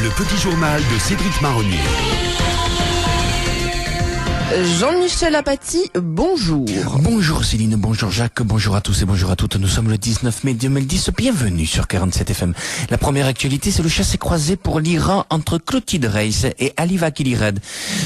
Le petit journal de Cédric Marronnier. Jean-Michel Apathy, bonjour. Bonjour Céline, bonjour Jacques, bonjour à tous et bonjour à toutes. Nous sommes le 19 mai 2010, bienvenue sur 47 FM. La première actualité, c'est le chassé-croisé pour l'Iran entre Clotilde Reiss et Ali Vakili-Red.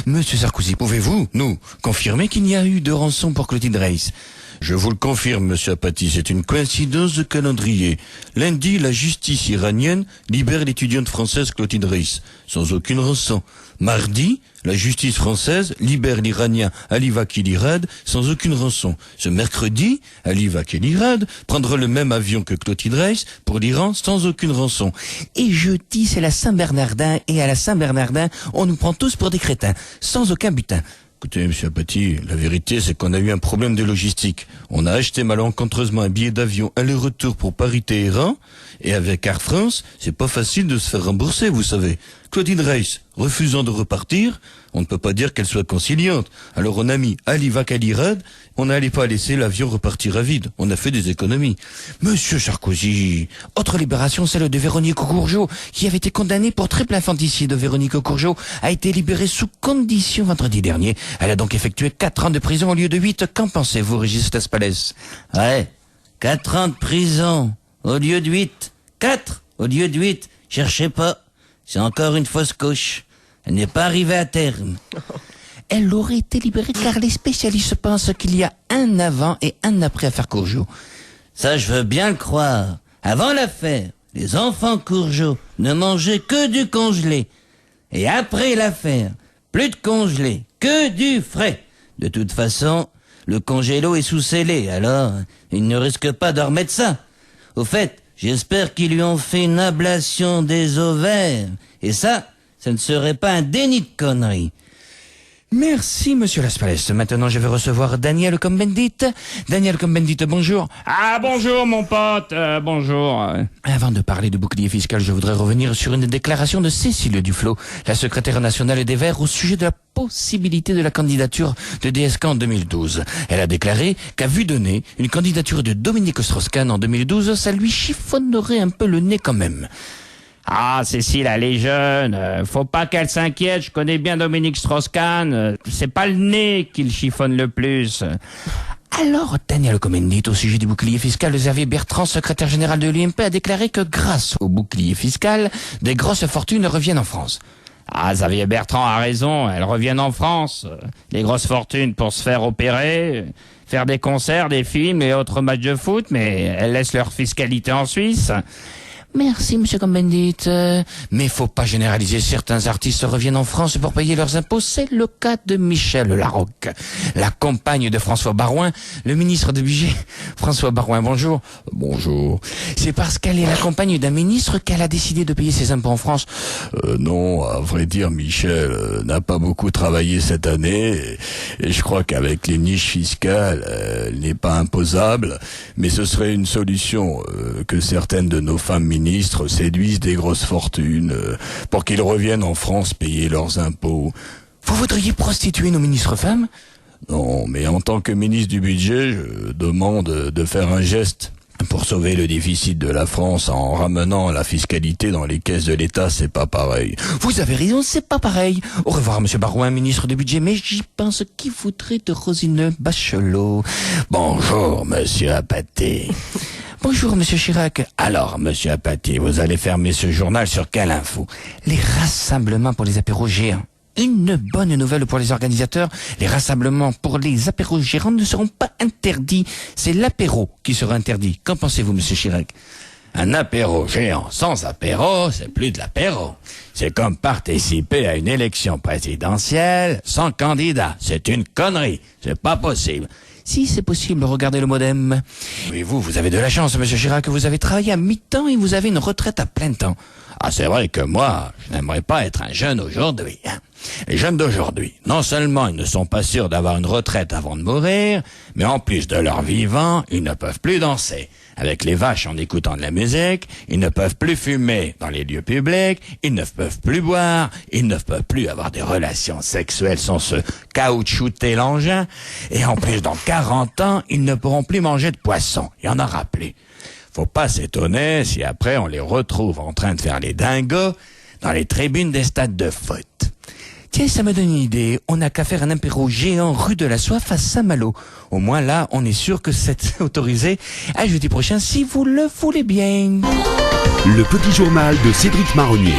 Monsieur Sarkozy, pouvez-vous, nous, confirmer qu'il n'y a eu de rançon pour Clotilde Reiss? Je vous le confirme, monsieur Apathy, c'est une coïncidence de calendrier. Lundi, la justice iranienne libère l'étudiante française Clotilde Reiss, sans aucune rançon. Mardi, la justice française libère l'Iranien Ali Vakili-Red sans aucune rançon. Ce mercredi, Ali Vakili-Red prendra le même avion que Clotilde Reiss pour l'Iran sans aucune rançon. Et jeudi, c'est la Saint-Bernardin, et à la Saint-Bernardin, on nous prend tous pour des crétins, sans aucun butin. Écoutez, monsieur Apathy, la vérité, c'est qu'on a eu un problème de logistique. On a acheté malencontreusement un billet d'avion aller-retour pour Paris-Téhéran, et avec Air France, c'est pas facile de se faire rembourser, vous savez. Clotilde Reiss, refusant de repartir, on ne peut pas dire qu'elle soit conciliante. Alors on a mis Ali Vakili-Red, on n'allait pas laisser l'avion repartir à vide. On a fait des économies. Monsieur Sarkozy, autre libération, celle de Véronique Courgeot, qui avait été condamnée pour triple infanticide. Véronique Courgeot a été libérée sous condition vendredi dernier. Elle a donc effectué 4 ans de prison au lieu de 8. Qu'en pensez-vous, Régis Laspalès? Ouais, 4 ans de prison au lieu de 8. 4 au lieu de 8. Cherchez pas. C'est encore une fausse couche. Elle n'est pas arrivée à terme. Elle aurait été libérée car les spécialistes pensent qu'il y a un avant et un après affaire Courgeot. Ça, je veux bien le croire. Avant l'affaire, les enfants Courgeot ne mangeaient que du congelé. Et après l'affaire, plus de congelé, que du frais. De toute façon, le congélo est sous-scellé, alors il ne risque pas de remettre ça. Au fait, j'espère qu'ils lui ont fait une ablation des ovaires. Et ça ne serait pas un déni de conneries. Merci, monsieur Laspalès. Maintenant, je vais recevoir Daniel Cohn-Bendit. Daniel Cohn-Bendit, bonjour. Ah, bonjour, mon pote, bonjour. Avant de parler du bouclier fiscal, je voudrais revenir sur une déclaration de Cécile Duflot, la secrétaire nationale des Verts, au sujet de la possibilité de la candidature de DSK en 2012. Elle a déclaré qu'à vue de nez, une candidature de Dominique Strauss-Kahn en 2012, ça lui chiffonnerait un peu le nez quand même. Ah, Cécile, elle est jeune, faut pas qu'elle s'inquiète, je connais bien Dominique Strauss-Kahn, c'est pas le nez qui le chiffonne le plus. Alors, Daniel Cohn-Bendit, au sujet du bouclier fiscal, Xavier Bertrand, secrétaire général de l'UMP, a déclaré que grâce au bouclier fiscal, des grosses fortunes reviennent en France. Ah, Xavier Bertrand a raison, elles reviennent en France. Les grosses fortunes pour se faire opérer, faire des concerts, des films et autres matchs de foot, mais elles laissent leur fiscalité en Suisse. Merci, monsieur Cohn-Bendit. Mais faut pas généraliser. Certains artistes reviennent en France pour payer leurs impôts. C'est le cas de Michel Larocque, la compagne de François Baroin, le ministre du Budget. François Baroin, bonjour. Bonjour. C'est parce qu'elle est la compagne d'un ministre qu'elle a décidé de payer ses impôts en France. Non, à vrai dire, Michel n'a pas beaucoup travaillé cette année et je crois qu'avec les niches fiscales, elle n'est pas imposable, mais ce serait une solution que certaines de nos femmes ministres séduisent des grosses fortunes pour qu'ils reviennent en France payer leurs impôts. Vous voudriez prostituer nos ministres femmes? Non, mais en tant que ministre du Budget, je demande de faire un geste pour sauver le déficit de la France en ramenant la fiscalité dans les caisses de l'État. C'est pas pareil. Vous avez raison, c'est pas pareil. Au revoir, monsieur Barouin, ministre du Budget, mais j'y pense qui voudrait de Rosine Bachelot. Bonjour, monsieur Apathy. Bonjour, monsieur Chirac. Alors, monsieur Apathy, vous allez fermer ce journal sur quelle info? Les rassemblements pour les apéros géants. Une bonne nouvelle pour les organisateurs. Les rassemblements pour les apéros géants ne seront pas interdits. C'est l'apéro qui sera interdit. Qu'en pensez-vous, monsieur Chirac? Un apéro géant sans apéro, c'est plus de l'apéro. C'est comme participer à une élection présidentielle sans candidat. C'est une connerie. C'est pas possible. Si c'est possible, regardez le modem. Oui, vous avez de la chance, monsieur Chirac, que vous avez travaillé à mi-temps et vous avez une retraite à plein temps. Ah, c'est vrai que moi, je n'aimerais pas être un jeune aujourd'hui. Les jeunes d'aujourd'hui, non seulement ils ne sont pas sûrs d'avoir une retraite avant de mourir, mais en plus de leur vivant, ils ne peuvent plus danser avec les vaches en écoutant de la musique, ils ne peuvent plus fumer dans les lieux publics, ils ne peuvent plus boire, ils ne peuvent plus avoir des relations sexuelles sans se caoutchouter l'engin, et en plus dans 40 ans, ils ne pourront plus manger de poisson, il y en aura plus. Faut pas s'étonner si après on les retrouve en train de faire les dingos dans les tribunes des stades de foot. Tiens, ça me donne une idée. On n'a qu'à faire un apéro géant rue de la Soif à Saint-Malo. Au moins là, on est sûr que c'est autorisé à jeudi prochain si vous le voulez bien. Le petit journal de Cédric Marronnier.